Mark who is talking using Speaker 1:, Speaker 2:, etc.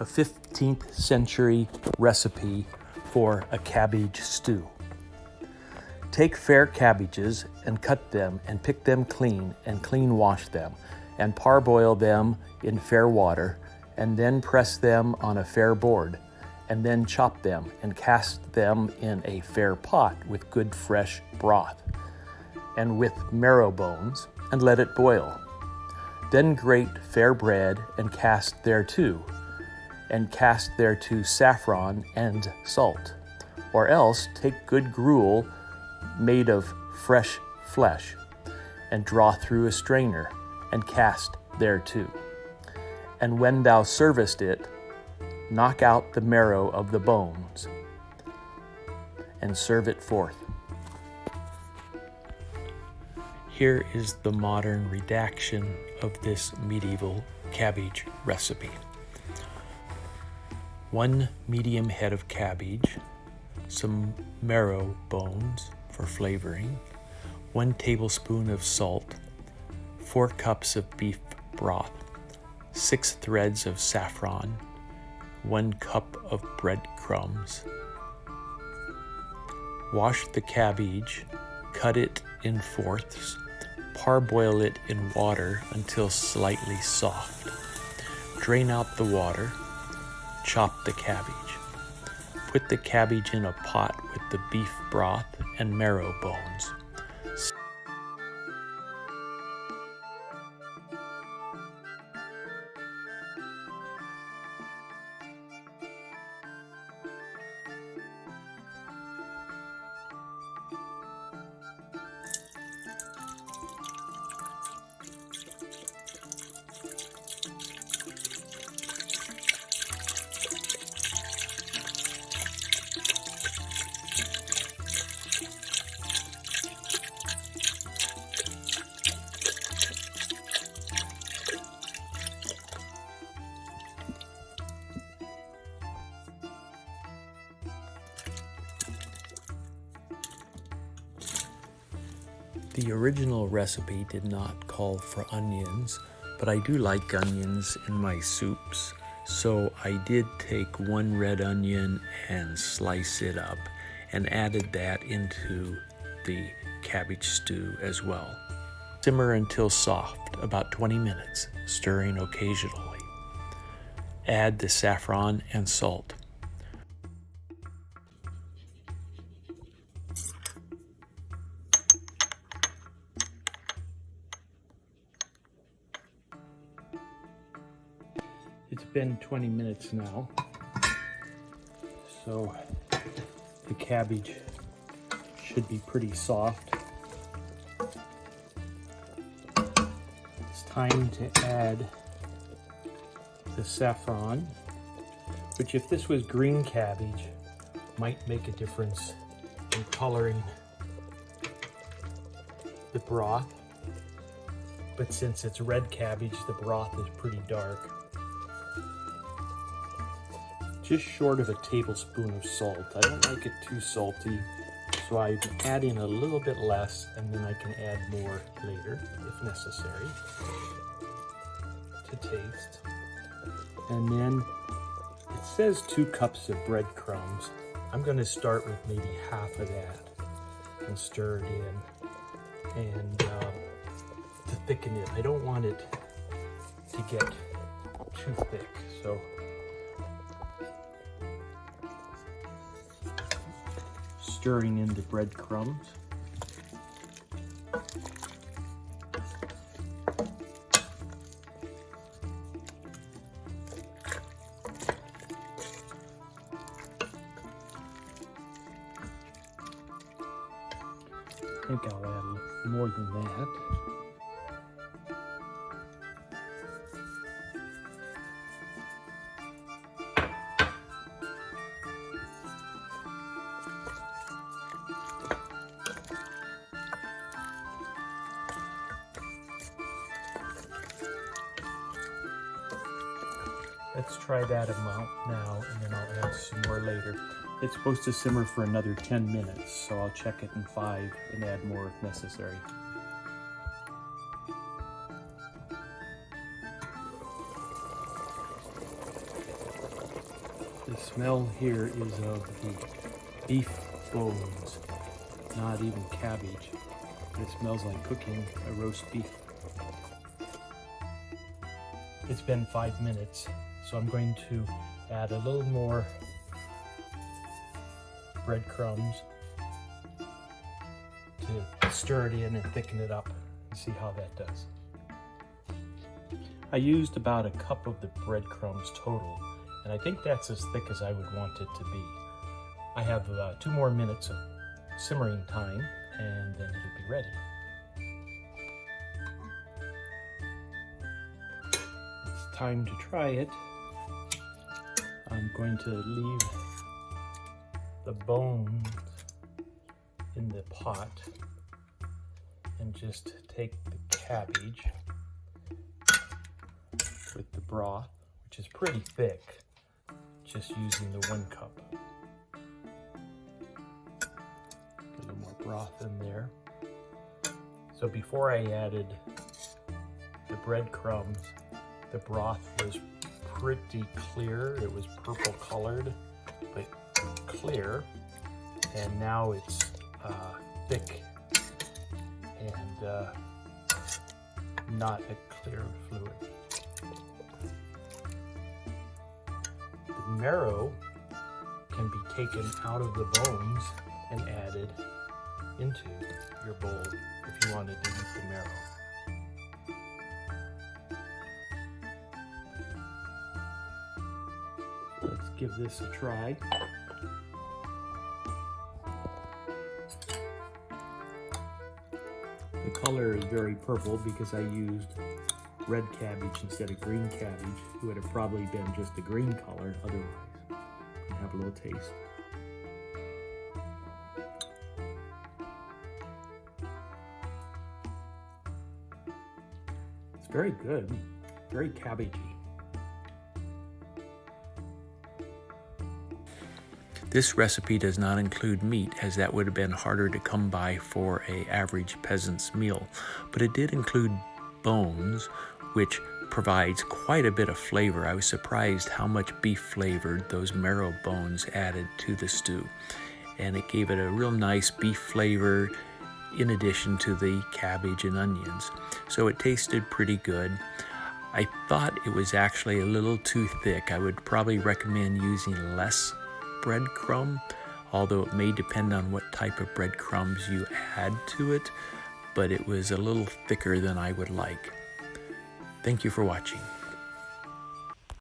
Speaker 1: a 15th century recipe for a cabbage stew. Take fair cabbages and cut them and pick them clean and clean wash them and parboil them in fair water and then press them on a fair board and then chop them and cast them in a fair pot with good fresh broth and with marrow bones and let it boil. Then grate fair bread and cast thereto saffron and salt. Or else take good gruel made of fresh flesh and draw through a strainer and cast thereto. And when thou servest it, knock out the marrow of the bones and serve it forth. Here is the modern redaction of this medieval cabbage recipe. 1 medium head of cabbage, some marrow bones for flavoring, 1 tablespoon of salt, 4 cups of beef broth, 6 threads of saffron, 1 cup of breadcrumbs. Wash the cabbage, cut it in fourths, parboil it in water until slightly soft. Drain out the water, chop the cabbage. Put the cabbage in a pot with the beef broth and marrow bones. The original recipe did not call for onions, but I do like onions in my soups, so I did take 1 red onion and slice it up and added that into the cabbage stew as well. Simmer until soft, about 20 minutes, stirring occasionally. Add the saffron and salt. It's been 20 minutes now, so the cabbage should be pretty soft. It's time to add the saffron, which if this was green cabbage, might make a difference in coloring the broth. But since it's red cabbage, the broth is pretty dark. Just short of a tablespoon of salt. I don't like it too salty, so I add in a little bit less and then I can add more later if necessary to taste. And then it says 2 cups of breadcrumbs. I'm going to start with maybe half of that and stir it in and to thicken it. I don't want it to get too thick, so stirring in the breadcrumbs. I think I'll add more than that. Let's try that amount now, and then I'll add some more later. It's supposed to simmer for another 10 minutes, so I'll check it in 5 and add more if necessary. smell here is of the beef bones, not even cabbage. It smells like cooking a roast beef. It's been 5 minutes, so I'm going to add a little more breadcrumbs to stir it in and thicken it up and see how that does. I used about a cup of the breadcrumbs total, and I think that's as thick as I would want it to be. I have 2 more minutes of simmering time, and then it'll be ready. It's time to try it. I'm going to leave the bones in the pot and just take the cabbage with the broth, which is pretty thick, just using the 1 cup. A little more broth in there. So before I added the breadcrumbs, the broth was pretty clear. It was purple colored, but clear. And now it's thick and not a clear fluid. The marrow can be taken out of the bones and added into your bowl if you wanted to eat the marrow. Let's give this a try. The color is very purple because I used red cabbage instead of green cabbage. It would have probably been just a green color otherwise. Have a little taste. It's very good, very cabbagey. This recipe does not include meat, as that would have been harder to come by for an average peasant's meal, but it did include bones, which provides quite a bit of flavor. I was surprised how much beef flavored those marrow bones added to the stew, and it gave it a real nice beef flavor in addition to the cabbage and onions. So it tasted pretty good. I thought it was actually a little too thick. I would probably recommend using less breadcrumb, although it may depend on what type of breadcrumbs you add to it, but it was a little thicker than I would like. Thank you for watching.